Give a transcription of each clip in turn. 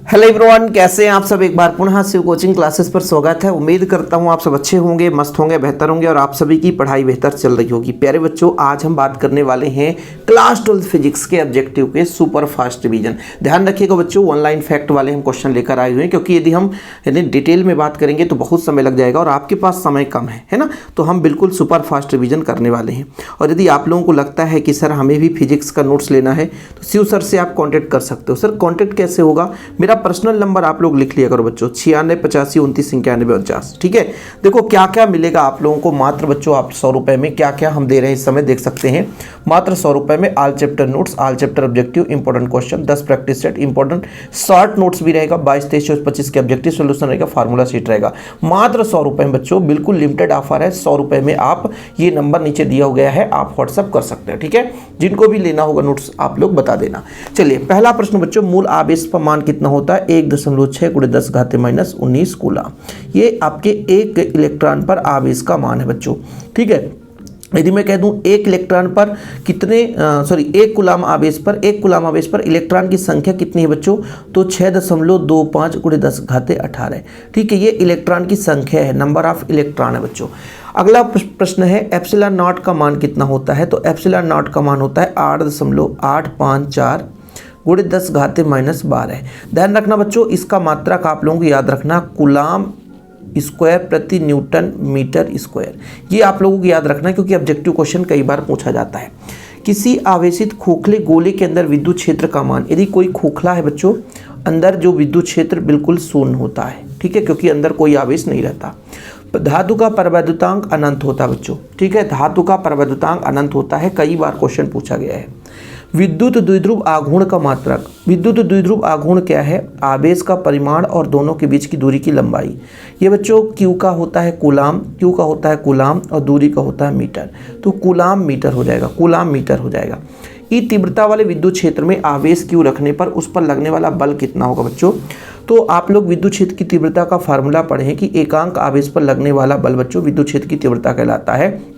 Hello everyone, कैसे हैं आप सब। एक बार पुनः शिव कोचिंग क्लासेस पर स्वागत है। उम्मीद करता हूं आप सब अच्छे होंगे, मस्त होंगे, बेहतर होंगे और आप सभी की पढ़ाई बेहतर चल रही होगी। प्यारे बच्चों, आज हम बात करने वाले हैं क्लास 12 फिजिक्स के ऑब्जेक्टिव के सुपर फास्ट रिवीजन। ध्यान रखिएगा बच्चों, ऑनलाइन फैक्ट वाले हम क्वेश्चन लेकर आए हुए हैं, क्योंकि यदि हम डिटेल में बात करेंगे तो बहुत समय लग जाएगा और आपके पास समय कम है ना। तो हम बिल्कुल सुपर फास्ट रिवीजन करने वाले हैं। और यदि आप लोगों को लगता है कि सर हमें भी फिजिक्स का नोट्स लेना है तो शिव सर से आप कॉन्टैक्ट कर सकते हो। सर कॉन्टैक्ट कैसे होगा? मेरा पर्सनल नंबर आप लोग लिख लिया करो बच्चों, 9685299149। ठीक है। देखो क्या क्या मिलेगा आप लोगों को। मात्र बच्चों आप 100 रुपए में क्या क्या हम दे रहे हैं इस समय देख सकते हैं। मात्र 100 रुपए में all chapter notes, all chapter objective, important question, 10 practice set, important short notes भी रहेगा, 22, 23, 24, 25 के ऑब्जेक्टिव सोल्यूशन रहेगा, फार्मूला शीट रहेगा। मात्र 100 रुपए में बच्चों, बिल्कुल लिमिटेड ऑफर है। 100 रुपए में आप, ये नंबर नीचे दिया गया है, आप व्हाट्सअप कर सकते हैं। ठीक है। जिनको भी लेना होगा नोट्स आप लोग बता देना। चलिए पहला प्रश्न बच्चों, मूल आवेश का मान कितना होता है? 1.6 × 10⁻19 कूलम। ये आपके एक इलेक्ट्रॉन पर आवेश का मान है बच्चों। ठीक है। यदि मैं कह दूं एक इलेक्ट्रॉन पर कितने एक कूलम आवेश पर इलेक्ट्रॉन की संख्या कितनी है बच्चों? तो 6.25 × 10⁻18। ठीक है। ये इलेक्ट्रॉन की संख्या है, नंबर ऑफ इलेक्ट्रॉन है बच्चों। अगला प्रश्न है एप्सिलॉन नॉट का मान कितना होता है? तो एप्सिलॉन नॉट का मान होता है 8.854 × 10⁻12। ध्यान रखना बच्चों, इसका मात्रक आप लोगों को याद रखना, कूलम स्क्वायर प्रति न्यूटन मीटर स्क्वायर। ये आप लोगों को याद रखना, क्योंकि ऑब्जेक्टिव क्वेश्चन कई बार पूछा जाता है। किसी आवेशित खोखले गोले के अंदर विद्युत क्षेत्र का मान, यदि कोई खोखला है बच्चों, अंदर जो विद्युत क्षेत्र बिल्कुल शून्य होता है। ठीक है, क्योंकि अंदर कोई आवेश नहीं रहता। धातु का परवैद्युतांक अनंत होता है बच्चों। ठीक है, धातु का परवैद्युतांक अनंत होता है, कई बार क्वेश्चन पूछा गया है। विद्युत द्विध्रुव आघूर्ण का मात्रक। विद्युत द्विध्रुव आघूर्ण क्या है? आवेश का परिमाण और दोनों के बीच की दूरी की लंबाई। ये बच्चों Q का होता है कूलम, Q का होता है कूलम और दूरी का होता है मीटर। तो कूलम मीटर हो जाएगा, कूलम मीटर हो जाएगा। ई तीव्रता वाले विद्युत क्षेत्र में आवेश Q रखने पर उस पर लगने वाला बल कितना होगा बच्चों? तो आप लोग विद्युत क्षेत्र की तीव्रता का फार्मूला पढ़े हैं कि एकांक आवेश पर लगने वाला बल बच्चों विद्युत क्षेत्र की तीव्रता कहलाता है।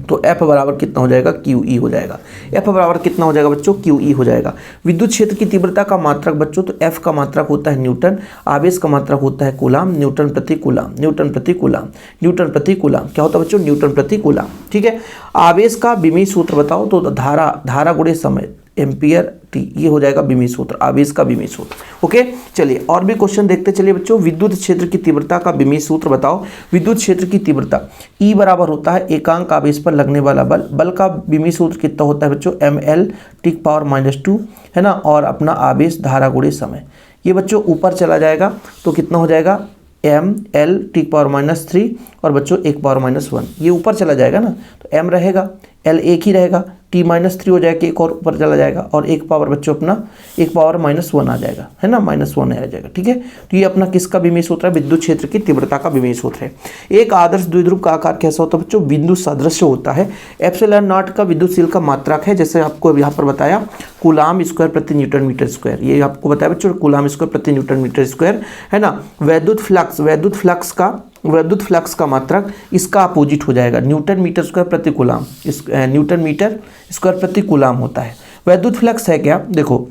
तो F बराबर कितना हो जाएगा? QE हो जाएगा। F बराबर कितना हो जाएगा बच्चों? QE हो जाएगा। विद्युत क्षेत्र की तीव्रता का मात्रक बच्चों, तो F का मात्रक होता है न्यूटन, आवेश का मात्रक होता है कूलम, न्यूटन प्रति कूलम, न्यूटन प्रति कूलम, न्यूटन प्रति कूलम। क्या होता है बच्चों? न्यूटन प्रति कूलम। ठीक है। आवेश का विमीय सूत्र बताओ, तो धारा गुणे समय, एम्पियर टी, ये हो जाएगा विमीय सूत्र, आवेश का विमीय सूत्र। ओके, चलिए और भी क्वेश्चन देखते चलिए बच्चों। विद्युत क्षेत्र की तीव्रता का विमीय सूत्र बताओ। विद्युत क्षेत्र की तीव्रता E बराबर होता है एकांक आवेश पर लगने वाला बल। बल का विमीय सूत्र कितना होता है बच्चों? mL⁻², है ना। और अपना आवेश धारा गुणे समय, ये बच्चों ऊपर चला जाएगा तो कितना हो जाएगा? mL⁻³ और बच्चों 1⁻⁻1, ये ऊपर चला जाएगा ना, तो m रहेगा, l एक ही रहेगा, t-3 हो जाएगा, एक और ऊपर चला जाएगा और एक पावर बच्चों अपना 1⁻⁻1 आ जाएगा, है ना, -1 आ जाएगा। ठीक है। तो ये अपना किसका विमीय सूत्र है? विद्युत क्षेत्र की तीव्रता का विमीय सूत्र है। एक आदर्श द्विध्रुव का आकार कैसा होता है बच्चों? बिंदु सदृश होता है। एप्सिलॉन नॉट का विद्युतशील का मात्रक है, जैसे आपको यहाँ पर बताया, कूलम स्क्वायर प्रति न्यूटन मीटर स्क्वायर। ये आपको बताया बच्चों, कूलम स्क्वायर प्रति न्यूटन मीटर स्क्वायर, है ना। वैद्युत फ्लक्स का मात्रक इसका अपोजिट हो जाएगा, न्यूटन मीटर स्क्वायर प्रति कूलम, न्यूटन मीटर स्क्वायर प्रति कूलम होता है। वैद्युत फ्लक्स है क्या? देखो,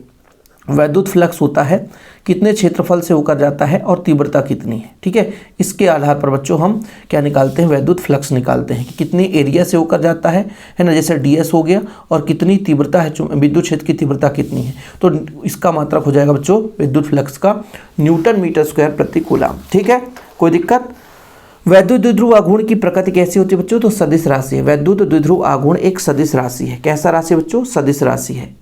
वैद्युत फ्लक्स होता है कितने क्षेत्रफल से होकर जाता है और तीव्रता कितनी है। ठीक है। इसके आधार पर बच्चों हम क्या निकालते हैं? वैद्युत फ्लक्स निकालते हैं कि कितनी एरिया से होकर जाता है ना, जैसे ds हो गया, और कितनी तीव्रता है, विद्युत क्षेत्र की तीव्रता कितनी है। तो इसका मात्रक हो जाएगा बच्चों विद्युत फ्लक्स का न्यूटन मीटर स्क्वायर प्रति कूलम। ठीक है, कोई दिक्कत? वैद्युत द्विध्रुव आघूर्ण की प्रकृति कैसी होती है बच्चों? तो सदिश राशि है। वैद्युत द्विध्रुव आघूर्ण एक सदिश राशि है। कैसा राशि बच्चों? सदिश राशि है।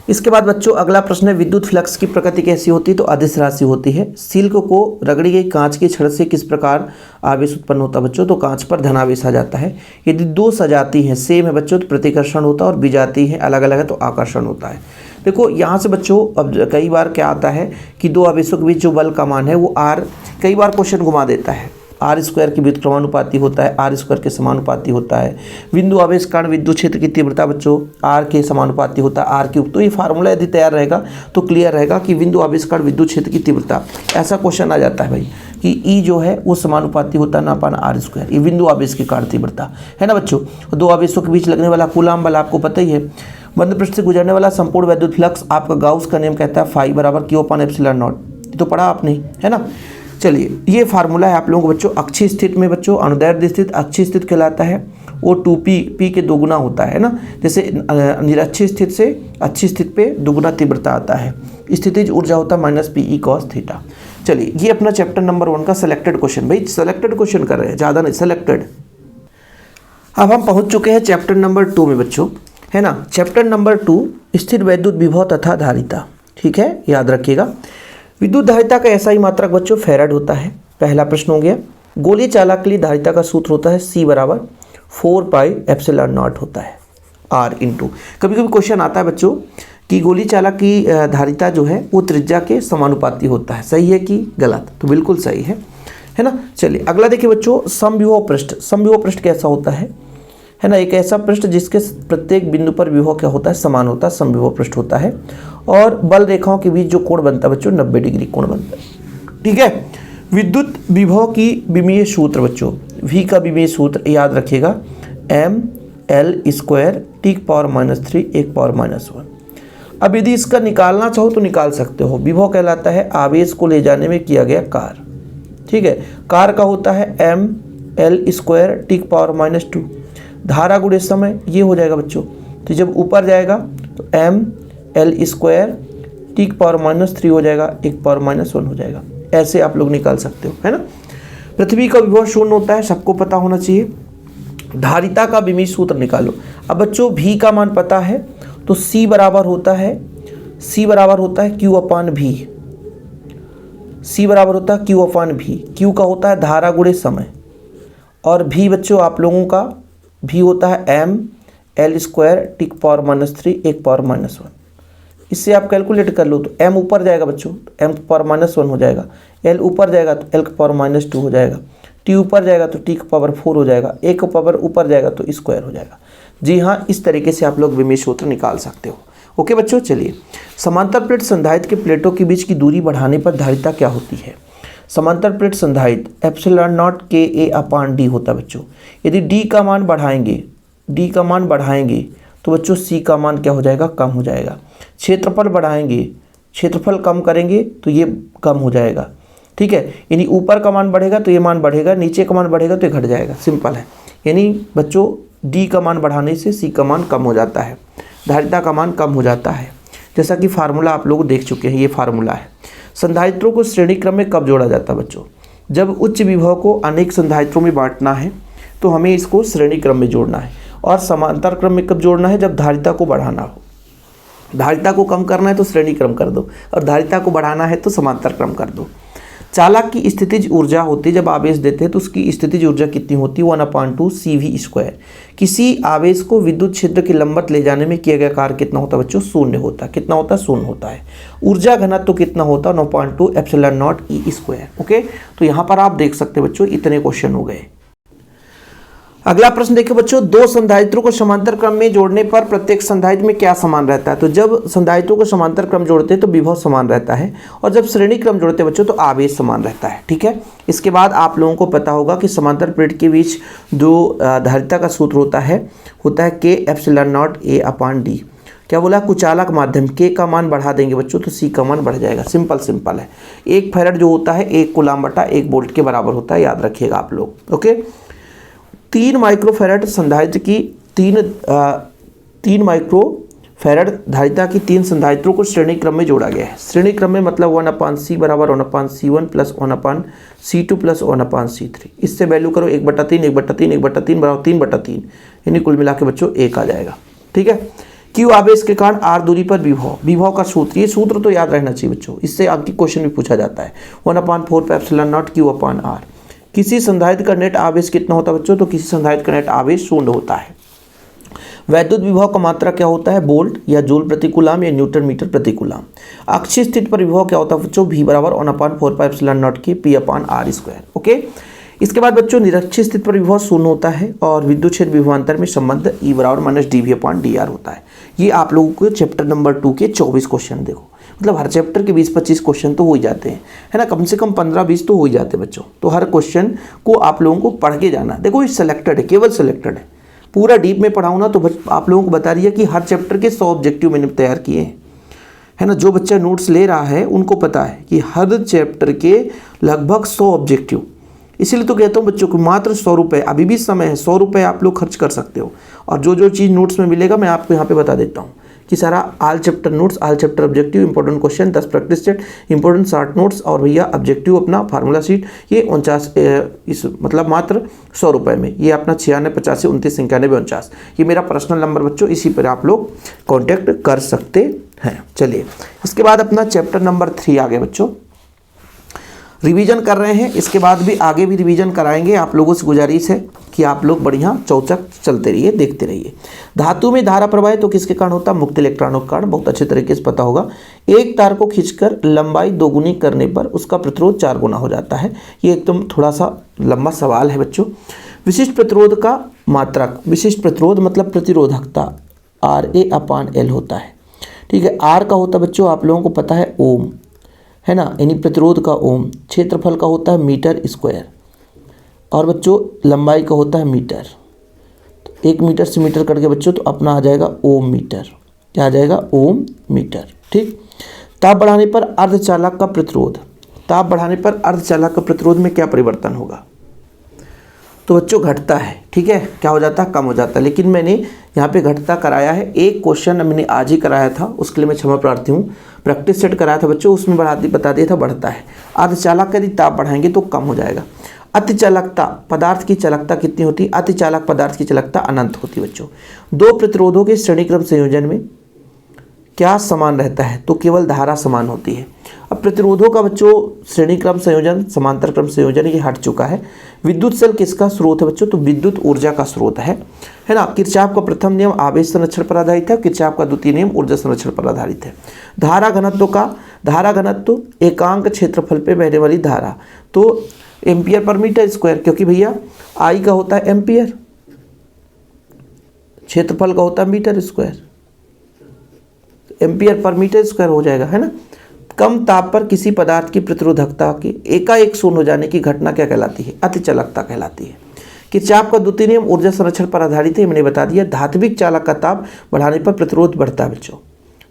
इसके बाद बच्चों अगला प्रश्न है, विद्युत फ्लक्स की प्रकृति कैसी होती है? तो अदिश राशि होती है। सिल्क को रगड़ी गई कांच की छड़ से किस प्रकार आवेश उत्पन्न होता है बच्चों? तो कांच पर धनावेश आ जाता है। यदि दो सजाती हैं, सेम है बच्चों, तो प्रतिकर्षण होता है, और विजाती है, अलग अलग है, तो आकर्षण होता है। देखो यहाँ से बच्चों, अब कई बार क्या आता है कि दो आवेशों के बीच जो बल का मान है वो r, कई बार क्वेश्चन घुमा देता है, r² के व्युत्क्रमानुपाती होता है, r² के समानुपाती होता है। बिंदु आवेश कारण विद्युत क्षेत्र की तीव्रता बच्चों r के समानुपाती होता है, r³। तो ये फार्मूला यदि तैयार रहेगा तो क्लियर रहेगा कि बिंदु आवेश कारण विद्युत क्षेत्र की तीव्रता, ऐसा क्वेश्चन आ जाता है भाई कि E जो है वो समानुपाती होता है ना पाना r², ये बिंदु आवेश की कारण तीव्रता है ना बच्चों। दो आवेशों के बीच लगने वाला कूलम बल आपको पता ही है। बंद पृष्ठ से गुजरने वाला संपूर्ण वैद्युत फ्लक्स आपका गाउस का नियम कहता है फाई बराबर Q/ε0। ये तो पढ़ा आपने, है ना। चलिए ये फार्मूला है आप लोगों को बच्चों। अक्षीय स्थिति में बच्चों अनुदैर्ध्य स्थिति अक्षीय स्थिति कहलाता है, वो 2p p के दोगुना होता है ना। जैसे निरक्षीय स्थिति से अच्छी स्थिति पे दुगुना तीव्रता आता है। स्थितिज ऊर्जा होता है -pe cos थीटा। चलिए ये अपना चैप्टर नंबर 1 का सिलेक्टेड क्वेश्चन, भाई सिलेक्टेड क्वेश्चन कर रहे हैं, ज़्यादा नहीं, सिलेक्टेड। अब हम पहुंच चुके हैं चैप्टर नंबर 2 में बच्चों, है ना। चैप्टर नंबर 2 स्थिर वैद्युत विभव तथा धारिता, ठीक है, याद रखिएगा। विद्युत धारिता का ऐसा ही मात्रक बच्चों फैराड होता है। पहला प्रश्न हो गया। गोलीय चालक के लिए धारिता का सूत्र होता है C बराबर 4πε0 होता है R इंटू। कभी कभी क्वेश्चन आता है बच्चों कि गोलीय चालक की धारिता जो है वो त्रिज्या के समानुपाती होता है, सही है कि गलत? तो बिल्कुल सही है ना। चलिए अगला देखिए बच्चों, समविभव पृष्ठ। समविभव पृष्ठ कैसा होता है ना, एक ऐसा पृष्ठ जिसके प्रत्येक बिंदु पर विभव क्या होता है, समान होता है, समविभव पृष्ठ होता है। और बल रेखाओं के बीच जो कोण बनता है बच्चों 90 डिग्री कोण बनता है, ठीक है। विद्युत विभव की विमीय सूत्र बच्चों, V का विमीय सूत्र याद रखिएगा ml² T⁻³ 1⁻⁻1। अब यदि इसका निकालना चाहो तो निकाल सकते हो। विभव कहलाता है आवेश को ले जाने में किया गया कार्य, ठीक है। कार्य का होता है ml² T⁻²। धारा गुणे समय ये हो जाएगा बच्चों, तो जब ऊपर जाएगा तो ml² T⁻³ हो जाएगा, 1⁻1 हो जाएगा। ऐसे आप लोग निकाल सकते हो, है ना। पृथ्वी का विभव 0 होता है, सबको पता होना चाहिए। धारिता का विमीय सूत्र निकालो। अब बच्चों V का मान पता है तो C बराबर होता है Q/V। C बराबर होता है Q/V। Q का होता है धारा गुणे समय, और V बच्चों आप लोगों का V होता है ml² T⁻³ 1⁻1। इससे आप कैलकुलेट कर लो तो m ऊपर जाएगा बच्चों, m⁻1 हो जाएगा, l ऊपर जाएगा तो l⁻² हो जाएगा, t ऊपर जाएगा तो t⁴ हो जाएगा, एक पावर ऊपर जाएगा तो स्क्वायर हो जाएगा। जी हाँ, इस तरीके से आप लोग विमीय सूत्र निकाल सकते हो। ओके बच्चों, चलिए समांतर प्लेट संधारित्र के प्लेटों के बीच की दूरी बढ़ाने पर धारिता क्या होती है। समांतर प्लेट संधारित्र ε0 Ka/d होता है बच्चों। यदि d का मान बढ़ाएंगे तो बच्चों C का मान क्या हो जाएगा, कम हो जाएगा। क्षेत्रफल बढ़ाएंगे, क्षेत्रफल कम करेंगे तो ये कम हो जाएगा, ठीक है। यानी ऊपर का मान बढ़ेगा तो ये मान बढ़ेगा, नीचे का मान बढ़ेगा तो ये घट जाएगा, सिंपल है। यानी बच्चों D का मान बढ़ाने से C का मान कम हो जाता है, धारिता का मान कम हो जाता है। जैसा कि फार्मूला आप लोग देख चुके हैं, ये फार्मूला है। संधारित्रों को श्रेणी क्रम में कब जोड़ा जाता है बच्चों? जब उच्च विभव को अनेक संधारित्रों में बांटना है तो हमें इसको श्रेणी क्रम में जोड़ना है। और समांतर क्रम में कब जोड़ना है? जब धारिता को बढ़ाना हो। धारिता को कम करना है तो श्रेणी क्रम कर दो, और धारिता को बढ़ाना है तो समांतर क्रम कर दो। चालक की स्थितिज ऊर्जा होती है, जब आवेश देते हैं तो उसकी स्थितिज ऊर्जा कितनी होती है? 1/2 CV²। किसी आवेश को विद्युत क्षेत्र के लंबवत ले जाने में किया गया कार्य कितना होता है बच्चों? 0 होता है। कितना होता है? 0 होता है। ऊर्जा घनत्व तो कितना होता है? 9.2 ε0 E²। ओके, तो यहाँ पर आप देख सकते हैं बच्चों, इतने क्वेश्चन हो गए। अगला प्रश्न देखिए बच्चों, दो संधारित्रों को समांतर क्रम में जोड़ने पर प्रत्येक संधारित्र में क्या समान रहता है? तो जब संधारित्रों को समांतर क्रम जोड़ते हैं तो विभव समान रहता है, और जब श्रेणी क्रम जोड़ते हैं बच्चों तो आवेश समान रहता है, ठीक है। इसके बाद आप लोगों को पता होगा कि समांतर प्लेट के बीच जो धारिता का सूत्र होता है K∈0 A/d। क्या बोला? कुचालक माध्यम K का मान बढ़ा देंगे बच्चों तो C का मान बढ़ जाएगा। सिंपल है। 1 फैराड जो होता है 1 कूलम्ब/1 वोल्ट के बराबर होता है, याद रखिएगा आप लोग। ओके, 3 माइक्रोफैराड संधारित्र की 3 माइक्रोफैराड धारिता की 3 संधारित्रों को श्रेणी क्रम में जोड़ा गया है। श्रेणी क्रम में मतलब 1/c बराबर 1/c1 plus 1/c2 plus 1/c3। इससे वैल्यू करो 1/3 1/3 1/3 बराबर 3/3, यानी कुल मिला के बच्चों 1 आ जाएगा, ठीक है। Q आवेश के कारण R दूरी पर विभव का सूत्र, ये सूत्र तो याद रहना चाहिए बच्चों, इससे आपकी क्वेश्चन भी पूछा जाता है। 1/4πε0 Q/R। किसी संधारित्र का नेट आवेश कितना होता है बच्चों? तो किसी संधारित्र का नेट आवेश 0 होता है। वैद्युत विभव का मात्रा क्या होता है? वोल्ट या जूल प्रति कूलम या न्यूटन मीटर प्रति कूलम। अक्षीय स्थिति पर विभव क्या होता है बच्चों? V बराबर 1/4πε0 के P/R²। ओके, इसके बाद बच्चों निरक्षीय स्थिति पर विभव 0 होता है, और विद्युत क्षेत्र विभवांतर में संबंध E बराबर -dV/dr होता है। ये आप लोगों को चैप्टर नंबर 2 के 24 क्वेश्चन देखो, मतलब हर चैप्टर के 20-25 क्वेश्चन तो हो ही जाते हैं, है ना। कम से कम 15-20 तो हो ही जाते हैं बच्चों। तो हर क्वेश्चन को आप लोगों को पढ़ के जाना। देखो ये सिलेक्टेड है, केवल सिलेक्टेड है। पूरा डीप में पढ़ाऊँ ना तो आप लोगों को बता रही है कि हर चैप्टर के 100 ऑब्जेक्टिव मैंने तैयार किए हैं, है ना। जो बच्चा नोट्स ले रहा है उनको पता है कि हर चैप्टर के लगभग 100 ऑब्जेक्टिव, इसीलिए तो कहता हूँ बच्चों को मात्र 100 रुपये, अभी भी समय है, 100 रुपये आप लोग खर्च कर सकते हो। और जो जो चीज़ नोट्स में मिलेगा मैं आपको यहाँ पे बता देता हूँ कि सारा all chapter notes, all chapter objective, important question, 10 practice set, important short notes और भैया ऑब्जेक्टिव अपना फार्मूला शीट, ये 49 इस मतलब मात्र 100 रुपये में। ये अपना 96 85 29 91 49, ये मेरा पर्सनल नंबर बच्चों, इसी पर आप लोग कॉन्टैक्ट कर सकते हैं। चलिए इसके बाद अपना चैप्टर नंबर 3 आ गया बच्चों, रिवीजन कर रहे हैं, इसके बाद भी आगे भी रिवीजन कराएंगे। आप लोगों से गुजारिश है कि आप लोग बढ़िया चौचक चलते रहिए, देखते रहिए। धातु में धारा प्रवाह तो किसके कारण होता है? मुक्त इलेक्ट्रॉनों के कारण, बहुत अच्छे तरीके से पता होगा। एक तार को खींचकर लंबाई दोगुनी करने पर उसका प्रतिरोध 4 गुना हो जाता है। ये एकदम थोड़ा सा लंबा सवाल है बच्चों। विशिष्ट प्रतिरोध का मात्रक, विशिष्ट प्रतिरोध मतलब प्रतिरोधकता RA/L होता है, ठीक है। R का होता है बच्चों, आप लोगों को पता है ओम, है ना, यानी प्रतिरोध का ओम। क्षेत्रफल का होता है मीटर स्क्वायर, और बच्चों लंबाई का होता है मीटर। तो 1 मीटर से मीटर कट के बच्चों तो अपना आ जाएगा ओम मीटर, क्या आ जाएगा? ओम मीटर, ठीक। ताप बढ़ाने पर अर्धचालक का प्रतिरोध, ताप बढ़ाने पर अर्धचालक का प्रतिरोध में क्या परिवर्तन होगा? तो बच्चों घटता है, ठीक है। क्या हो जाता है? कम हो जाता है। लेकिन मैंने यहाँ पे घटता कराया है, एक क्वेश्चन मैंने आज ही कराया था, उसके लिए मैं क्षमा प्रार्थी हूँ। प्रैक्टिस सेट कराया था बच्चों, उसमें बता दिया था बढ़ता है। अर्धचालक यदि ताप बढ़ाएंगे तो कम हो जाएगा। अतिचालकता, पदार्थ की चालकता कितनी होती है? अतिचालक पदार्थ की चालकता अनंत होती है बच्चों। दो प्रतिरोधों के श्रेणीक्रम संयोजन में क्या समान रहता है? तो केवल धारा समान होती है। अब प्रतिरोधों का बच्चों श्रेणी क्रम संयोजन, समांतर क्रम संयोजन ये हट चुका है। विद्युत शेल किसका स्रोत है बच्चों? तो विद्युत ऊर्जा का स्रोत है ना। किरचॉफ का प्रथम नियम आवेश संरक्षण पर आधारित है, किरचॉफ का द्वितीय नियम ऊर्जा संरक्षण पर आधारित है। धारा घनत्व एकांक क्षेत्रफल पे बहने वाली धारा, तो एम्पियर पर मीटर स्क्वायर, क्योंकि भैया आई का होता है एम्पियर, क्षेत्रफल का होता है metre square, ampere per metre square हो जाएगा, है ना। कम ताप पर किसी पदार्थ की प्रतिरोधकता की एकाएक शून्य हो जाने की घटना क्या कहलाती है? अतिचालकता कहलाती है। किरचॉफ का द्वितीय नियम ऊर्जा संरक्षण पर आधारित है, मैंने बता दिया। धात्विक चालक का ताप बढ़ाने पर प्रतिरोध बढ़ता है बच्चों।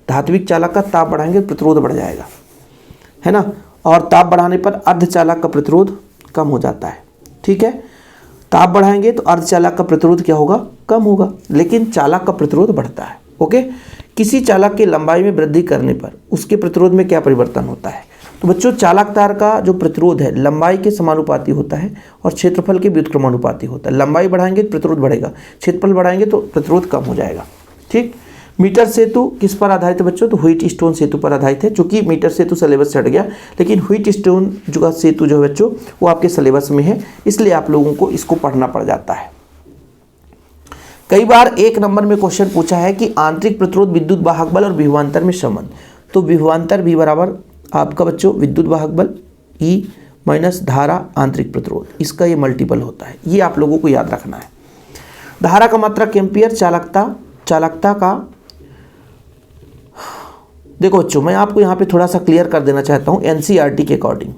धात्विक चालक का ताप बढ़ाएंगे प्रतिरोध बढ़ जाएगा, है ना। और ताप बढ़ाने पर अर्धचालक का प्रतिरोध कम हो जाता है, ठीक है। ताप बढ़ाएंगे तो अर्धचालक का प्रतिरोध क्या होगा? कम होगा, लेकिन चालक का प्रतिरोध बढ़ता है। ओके। किसी चालक की लंबाई में वृद्धि करने पर उसके प्रतिरोध में क्या परिवर्तन होता है? तो बच्चों चालक तार का जो प्रतिरोध है लंबाई के समानुपाती होता है और क्षेत्रफल के व्युत्क्रमानुपाती होता है। लंबाई बढ़ाएंगे तो प्रतिरोध बढ़ेगा, क्षेत्रफल बढ़ाएंगे तो प्रतिरोध कम हो जाएगा, ठीक। मीटर सेतु किस पर आधारित है बच्चों? तो व्हीटस्टोन सेतु पर आधारित है। चूंकि मीटर सेतु सिलेबस से हट गया, लेकिन व्हीटस्टोन जो सेतु जो है बच्चों वो आपके सिलेबस में है, इसलिए आप लोगों को इसको पढ़ना पड़ जाता है। कई बार 1 नंबर में क्वेश्चन पूछा है कि आंतरिक प्रतिरोध, विद्युत वाहक बल और विभवांतर में संबंध। तो विभवांतर भी बराबर आपका बच्चों विद्युत वाहक बल E माइनस धारा आंतरिक प्रतिरोध, इसका ये मल्टीपल होता है, ये आप लोगों को याद रखना है। धारा का मात्रक एम्पियर, चालकता का देखो बच्चों मैं आपको यहाँ पे थोड़ा सा क्लियर कर देना चाहता हूँ। NCERT के अकॉर्डिंग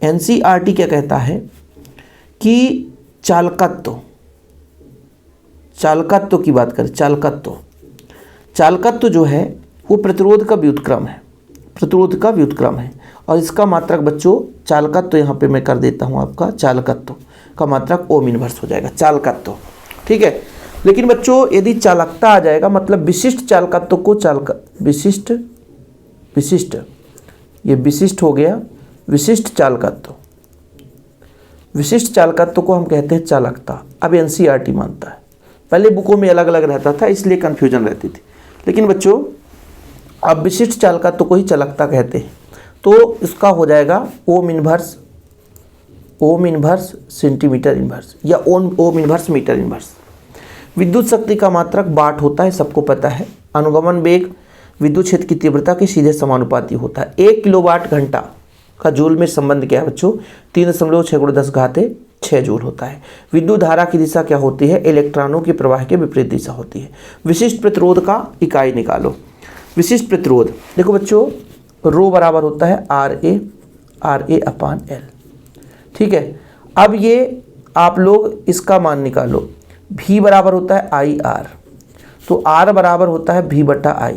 NCERT क्या कहता है कि चालकत्व की बात करें, चालकत्व जो है वो प्रतिरोध का व्युत्क्रम है, और इसका मात्रक बच्चों चालकत्व यहाँ पे मैं कर देता हूँ, आपका चालकत्व का मात्रक ओम इनवर्स हो जाएगा, चालकत्व, ठीक है। लेकिन बच्चों यदि चालकता आ जाएगा मतलब विशिष्ट चालकत्व को विशिष्ट ये विशिष्ट हो गया, विशिष्ट चालकत्व को हम कहते हैं चालकता। अब NCERT मानता है, पहले बुकों में अलग अलग रहता था इसलिए कन्फ्यूजन रहती थी, लेकिन बच्चों अब विशिष्ट चालकत्व को ही चालकता कहते हैं। तो इसका हो जाएगा ओम इनवर्स सेंटीमीटर इनवर्स या ओम इनवर्स मीटर इनवर्स। विद्युत शक्ति का मात्रक वाट होता है, सबको पता है। अनुगमन वेग विद्युत क्षेत्र की तीव्रता के सीधे समानुपाती होता है। 1 किलोवाट घंटा का जूल में संबंध क्या है बच्चों? 3.6 जूल होता है। विद्युत धारा की दिशा क्या होती है? इलेक्ट्रॉनों के प्रवाह के विपरीत दिशा होती है। विशिष्ट प्रतिरोध का इकाई निकालो। विशिष्ट प्रतिरोध देखो बच्चों, रो बराबर होता है RA/L, ठीक है। अब ये आप लोग इसका मान निकालो, V बराबर होता है IR, तो R बराबर होता है V/I।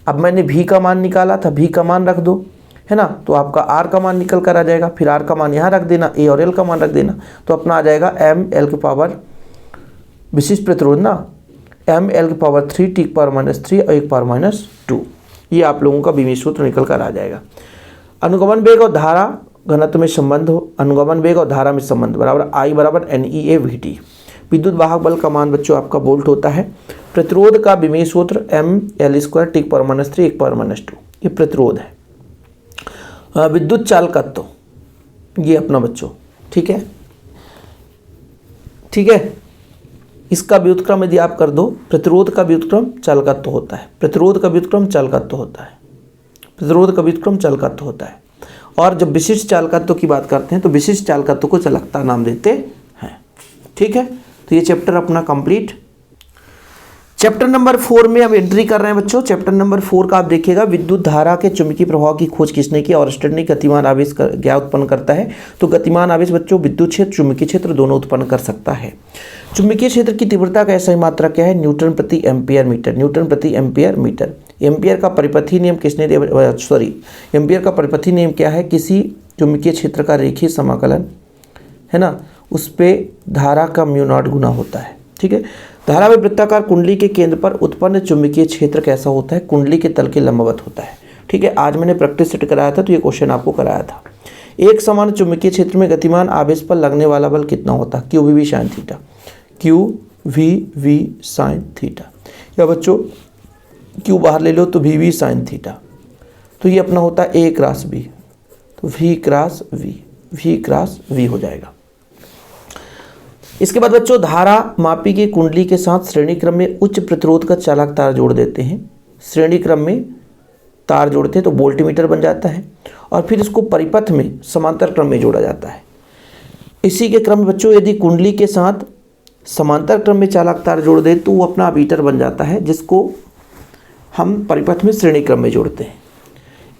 अब मैंने v का मान निकाला था, v का मान रख दो, है ना, तो आपका r का मान निकल कर आ जाएगा। फिर r का मान यहाँ रख देना, a और l का मान रख देना, तो अपना आ जाएगा m l के पावर विशिष्ट प्रतिरोध ना, m l के पावर 3 t की पावर -3 और 1 की पावर -2। ये आप लोगों का बीमी सूत्र निकल कर आ जाएगा। अनुगमन वेग और धारा घनत्व में संबंध हो, अनुगमन वेग और धारा में संबंध बराबर I बराबर NEAVT। विद्युत वाहक बल का मान बच्चों आपका वोल्ट होता है। प्रतिरोध का विमीय सूत्र mL² t की पावर -3 1 की पावर -2, ये प्रतिरोध है। विद्युत चालकत्व ये अपना बच्चों, ठीक है, ठीक है, इसका व्युत्क्रम यदि आप कर दो, प्रतिरोध का व्युत्क्रम चालकत्व होता है, प्रतिरोध का व्युत्क्रम चालकत्व होता है, प्रतिरोध का व्युत्क्रम चालकत्व होता है। और जब विशिष्ट चालकत्व की बात करते हैं तो विशिष्ट चालकत्व को चालकता नाम देते हैं, ठीक है। तो ये चैप्टर अपना कंप्लीट। चैप्टर नंबर 4 में अब एंट्री कर रहे हैं बच्चों। चैप्टर नंबर 4 का आप देखिएगा, विद्युत धारा के चुंबकीय प्रभाव की खोज किसने की और स्टैंडिंग गतिमान आवेश क्या उत्पन्न करता है। तो गतिमान आवेश बच्चों विद्युत क्षेत्र चुंबकीय क्षेत्र दोनों उत्पन्न कर सकता है। चुंबकीय क्षेत्र की तीव्रता का SI मात्रा क्या है, न्यूटन प्रति एम्पियर मीटर, न्यूटन प्रति एम्पियर मीटर। एम्पियर का परिपथी नियम किसने दिया, एम्पियर का परिपथी नियम क्या है, किसी चुंबकीय क्षेत्र का रेखीय समाकलन, है ना, उस पर धारा का μ0 गुना होता है, ठीक है। धारा में वृत्ताकार कुंडली के केंद्र पर उत्पन्न चुंबकीय क्षेत्र कैसा होता है, कुंडली के तल के लंबवत होता है, ठीक है। आज मैंने प्रैक्टिस सेट कराया था तो ये क्वेश्चन आपको कराया था। एक समान चुंबकीय क्षेत्र में गतिमान आवेश पर लगने वाला बल कितना होता है, QVV sin theta, QVV sin theta, या बच्चों Q बाहर ले लो तो VV sin थीटा, तो ये अपना होता है A क्रॉस B, तो V cross V, V cross V हो जाएगा। इसके बाद बच्चों धारा मापी की कुंडली के साथ श्रेणी क्रम में उच्च प्रतिरोध का चालक तार जोड़ देते हैं, श्रेणी क्रम में तार जोड़ते हैं तो वोल्टमीटर बन जाता है, और फिर इसको परिपथ में समांतर क्रम में जोड़ा जाता है। इसी के क्रम में बच्चों यदि कुंडली के साथ समांतर क्रम में चालक तार जोड़ दें तो वो अपना मीटर बन जाता है, जिसको हम परिपथ में श्रेणी क्रम में जोड़ते हैं।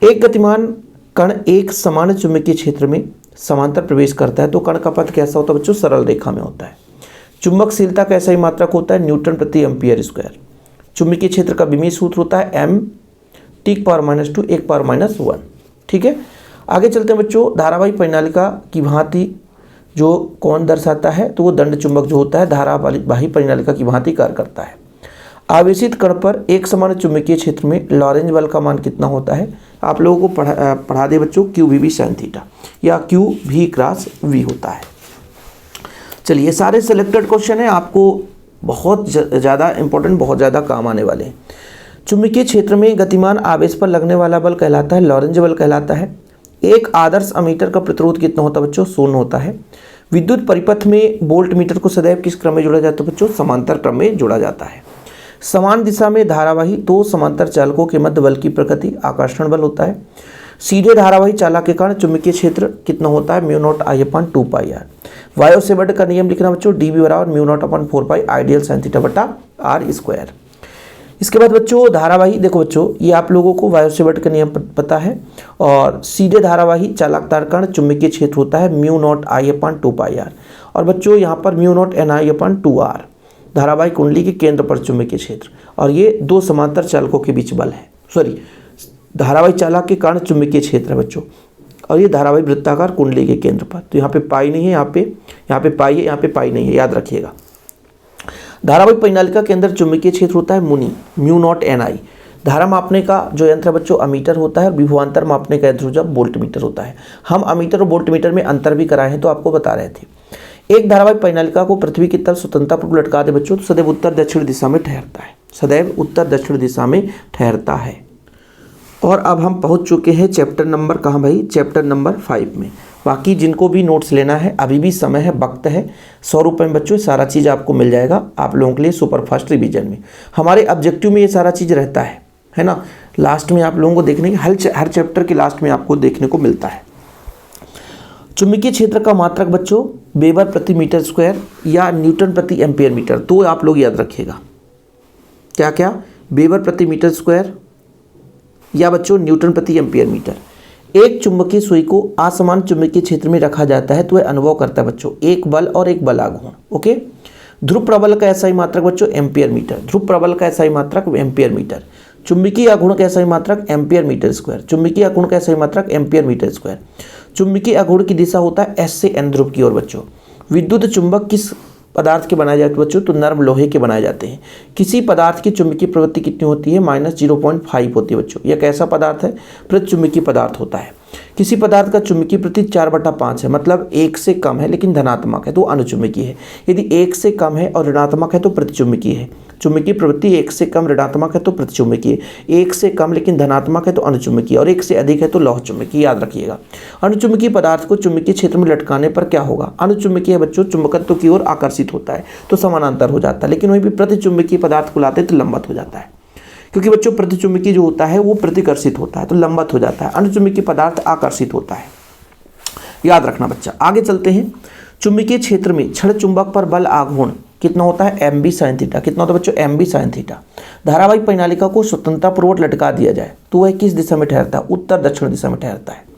एक गतिमान कण एक समान चुंबकीय क्षेत्र में समांतर प्रवेश करता है तो कण का पथ कैसा होता है बच्चों, सरल रेखा में होता है। चुंबकशीलता का SI मात्रक होता है न्यूटन प्रति एम्पियर स्क्वायर। चुंबकीय क्षेत्र का विमीय सूत्र होता है m t की पावर -2 1 की पावर -1, ठीक है। आगे चलते हैं बच्चों, धारावाही प्रणालिका की भांति जो कौन दर्शाता है, तो वो दंड चुंबक जो होता है धारावाही प्रणालिका की भांति कार्य करता है। आवेशित कण पर एक समान चुंबकीय क्षेत्र में लॉरेंज बल का मान कितना होता है, आप लोगों को पढ़ा दे बच्चों, QVV sin थीटा या QV क्रॉस V होता है। चलिए सारे सिलेक्टेड क्वेश्चन हैं, आपको बहुत ज़्यादा इंपॉर्टेंट, बहुत ज़्यादा काम आने वाले हैं। चुंबकीय क्षेत्र में गतिमान आवेश पर लगने वाला बल कहलाता है लॉरेंज बल कहलाता है। एक आदर्श अमीटर का प्रतिरोध कितना होता है बच्चों, 0 होता है। विद्युत परिपथ में वोल्ट मीटर को सदैव किस क्रम में जोड़ा जाता है बच्चों, समांतर क्रम में जोड़ा जाता है। समान दिशा में धारावाही दो समांतर चालकों के मध्य बल की प्रकृति आकर्षण बल होता है। सीधे धारावाही चालक के कारण चुंबकीय क्षेत्र कितना होता है, μ0 I/2πr। वायु सेवर्ट का नियम लिखना बच्चों, dB बराबर μ0/4π आइडियल sin थीटा बटा r²। इसके बाद बच्चों धारावाही, देखो बच्चों ये आप लोगों को वायु सेवर्ट का नियम पता है, और सीधे धारावाही चालक तार कारण चुंबकीय क्षेत्र होता है μ0 I/2πr, और बच्चों यहाँ पर μ0 Ni/2r धारावाही कुंडली के केंद्र पर चुंबकीय क्षेत्र, और ये दो समांतर चालकों के बीच बल है, सॉरी धारावाही चालक के कारण चुंबकीय क्षेत्र है बच्चों, और ये धारावाही वृत्ताकार कुंडली के केंद्र पर। तो यहाँ पे पाई नहीं है, यहाँ पे पाई है, यहाँ पे पाई नहीं है, याद रखिएगा। धारावाही प्रणालिका के अंदर चुंबकीय क्षेत्र होता है मुनि μ0 Ni। धारा मापने का जो यंत्र है बच्चों अमीटर होता है, और विभवांतर मापने का यंत्र जब वोल्टमीटर होता है। हम अमीटर और वोल्टमीटर में अंतर भी कराए हैं तो आपको बता रहे थे। एक धारावाही प्रणालिका को पृथ्वी की तरफ स्वतंत्रतापूर्वक लटका दे बच्चों तो सदैव उत्तर दक्षिण दिशा में ठहरता है, सदैव उत्तर दक्षिण दिशा में ठहरता है। और अब हम पहुंच चुके हैं चैप्टर नंबर, कहाँ भाई, चैप्टर नंबर 5 में। बाकी जिनको भी नोट्स लेना है अभी भी समय है, वक्त है। 100 रुपये में बच्चों सारा चीज़ आपको मिल जाएगा आप लोगों के लिए सुपरफास्ट रिवीजन में। हमारे ऑब्जेक्टिव में ये सारा चीज़ रहता है ना। लास्ट में आप लोगों को देखने के हर चैप्टर के लास्ट में आपको देखने को मिलता है। चुंबकीय क्षेत्र का मात्रक बच्चों वेबर प्रति मीटर स्क्वायर या न्यूटन प्रति एम्पियर मीटर, तो आप लोग याद रखिएगा क्या क्या, वेबर प्रति मीटर स्क्वायर या बच्चों न्यूटन प्रति एम्पियर मीटर। एक चुंबकीय सुई को असमान चुंबकीय क्षेत्र में रखा जाता है तो वह अनुभव करता है बच्चों एक बल और एक बल आघूर्ण। ओके, ध्रुव प्रबल का SI मात्रक बच्चों एम्पियर मीटर, ध्रुव प्रबल का SI मात्रक एम्पियर मीटर। चुंबकीय आघूर्ण का SI मात्रक एम्पियर मीटर स्क्वायर। चुंबकीय आघूर्ण का SI मात्रक एम्पियर मीटर स्क्वायर। चुंबकीय आघूर्ण की दिशा होता है S से N ध्रुव की ओर बच्चों। विद्युत चुंबक किस पदार्थ के बनाए जाते हैं बच्चों? तो नर्म लोहे के बनाए जाते हैं। किसी पदार्थ की चुंबकीय प्रवृत्ति कितनी होती है? -0.5 होती है बच्चों। यह कैसा पदार्थ है? प्रतिचुंबकीय पदार्थ होता है। किसी पदार्थ का चुंबकीय प्रवृत्ति 4/5 है, मतलब 1 से कम है लेकिन धनात्मक है तो अनुचुंबकीय है। यदि 1 से कम है और ऋणात्मक है तो प्रतिचुंबकीय है। चुंबकीय प्रवृत्ति 1 से कम ऋणात्मक है तो प्रतिचुंबकीय, 1 से कम लेकिन धनात्मक है तो अनुचुंबकीय, और 1 से अधिक है तो लौह चुंबकीय। याद रखिएगा। अनुचुंबकीय पदार्थ को चुंबकीय क्षेत्र में लटकाने पर क्या होगा? अनुचुंबकीय बच्चों चुंबकत्व की ओर आकर्षित होता है तो समानांतर हो जाता है, लेकिन वहीं भी प्रतिचुंबकीय पदार्थ को लाते तो लंबवत हो जाता है, क्योंकि बच्चों प्रतिचुंबकीय जो होता है वो प्रतिकर्षित होता है तो लंबवत हो जाता है। अनुचुंबकीय पदार्थ आकर्षित होता है। याद रखना बच्चा। आगे चलते हैं। चुंबकीय क्षेत्र में क्षण चुंबक पर बल आघूर्ण कितना होता है? mb sin theta. कितना होता है बच्चों? mb sin theta. धारावाहिक परिनालिका को स्वतंत्रतापूर्वक लटका दिया जाए तो वह किस दिशा में ठहरता है? उत्तर दक्षिण दिशा में ठहरता है।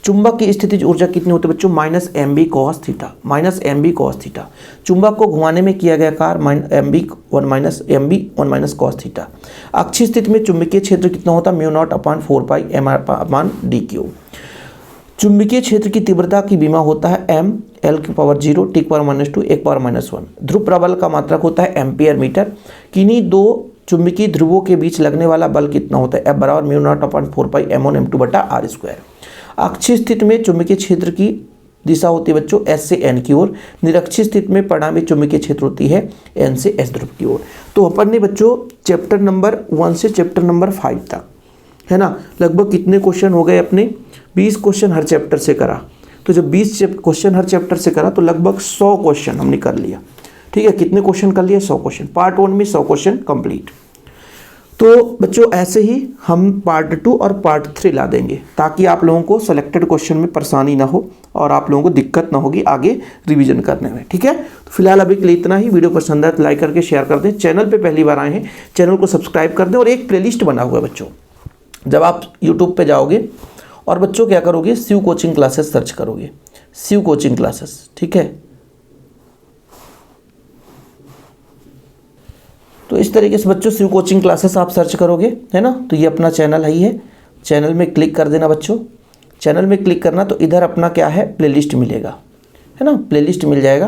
चुंबक की स्थितिज ऊर्जा कितनी होती है बच्चों? -mb cos theta. -mb cos theta. चुंबक को घुमाने में किया गया कार्य mb1 cos थीटा। अक्षीय स्थिति में चुंबकीय क्षेत्र कितना होता है? μ0/4π m/d3। चुंबकीय क्षेत्र की तीव्रता की विमा होता है m l⁻0 t⁻⁻2 1⁻⁻1। ध्रुव प्रबल का मात्रक होता है एम्पियर मीटर। किन्हीं दो चुंबकीय ध्रुवों के बीच लगने वाला बल कितना होता है? F बराबर μ0/4π m1 m2/r²। अक्षीय स्थिति में चुंबकीय क्षेत्र की दिशा होती है बच्चों S से N की ओर। निरक्षीय स्थिति में परिणामी चुंबकीय क्षेत्र होती है N से S ध्रुव की ओर। तो अपन ने बच्चों चैप्टर नंबर 1 से चैप्टर नंबर 5 तक, है ना, लगभग कितने क्वेश्चन हो गए अपने? 20 क्वेश्चन हर चैप्टर से करा। तो जब 20 क्वेश्चन हर चैप्टर से करा तो लगभग 100 क्वेश्चन हमने कर लिया। ठीक है, कितने क्वेश्चन कर लिए? 100 क्वेश्चन। पार्ट 1 में 100 क्वेश्चन कंप्लीट। तो बच्चों ऐसे ही हम पार्ट 2 और पार्ट 3 ला देंगे ताकि आप लोगों को सेलेक्टेड क्वेश्चन में परेशानी ना हो और आप लोगों को दिक्कत ना होगी आगे रिवीजन करने में। ठीक है, तो फिलहाल अभी के लिए इतना ही। वीडियो पसंद आए तो लाइक करके शेयर कर दें। चैनल पे पहली बार आए हैं, चैनल को सब्सक्राइब कर दें। और एक प्लेलिस्ट बना हुआ है बच्चों, जब आप यूट्यूब पे जाओगे और बच्चों क्या करोगे? शिव कोचिंग क्लासेस सर्च करोगे, शिव कोचिंग क्लासेस। ठीक है, तो इस तरीके से बच्चों शिव कोचिंग क्लासेस आप सर्च करोगे, है ना। तो ये अपना चैनल है, चैनल में क्लिक कर देना बच्चों। चैनल में क्लिक करना तो इधर अपना क्या है? प्लेलिस्ट मिलेगा, है ना, प्लेलिस्ट मिल जाएगा।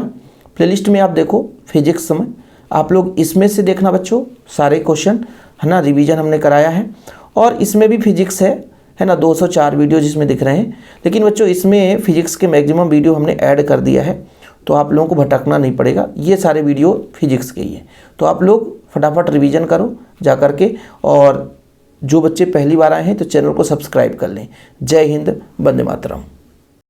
प्लेलिस्ट में आप देखो फिजिक्स समय, आप लोग इसमें से देखना बच्चों सारे क्वेश्चन, है ना, रिवीजन हमने कराया है। और इसमें भी फिजिक्स है ना, 204 वीडियो जिसमें दिख रहे हैं। लेकिन बच्चों इसमें फिजिक्स के मैक्सिमम वीडियो हमने ऐड कर दिया है तो आप लोगों को भटकना नहीं पड़ेगा। ये सारे वीडियो फिजिक्स के ही है, तो आप लोग फटाफट रिवीजन करो जा करके। और जो बच्चे पहली बार आए हैं तो चैनल को सब्सक्राइब कर लें। जय हिंद, वंदे मातरम।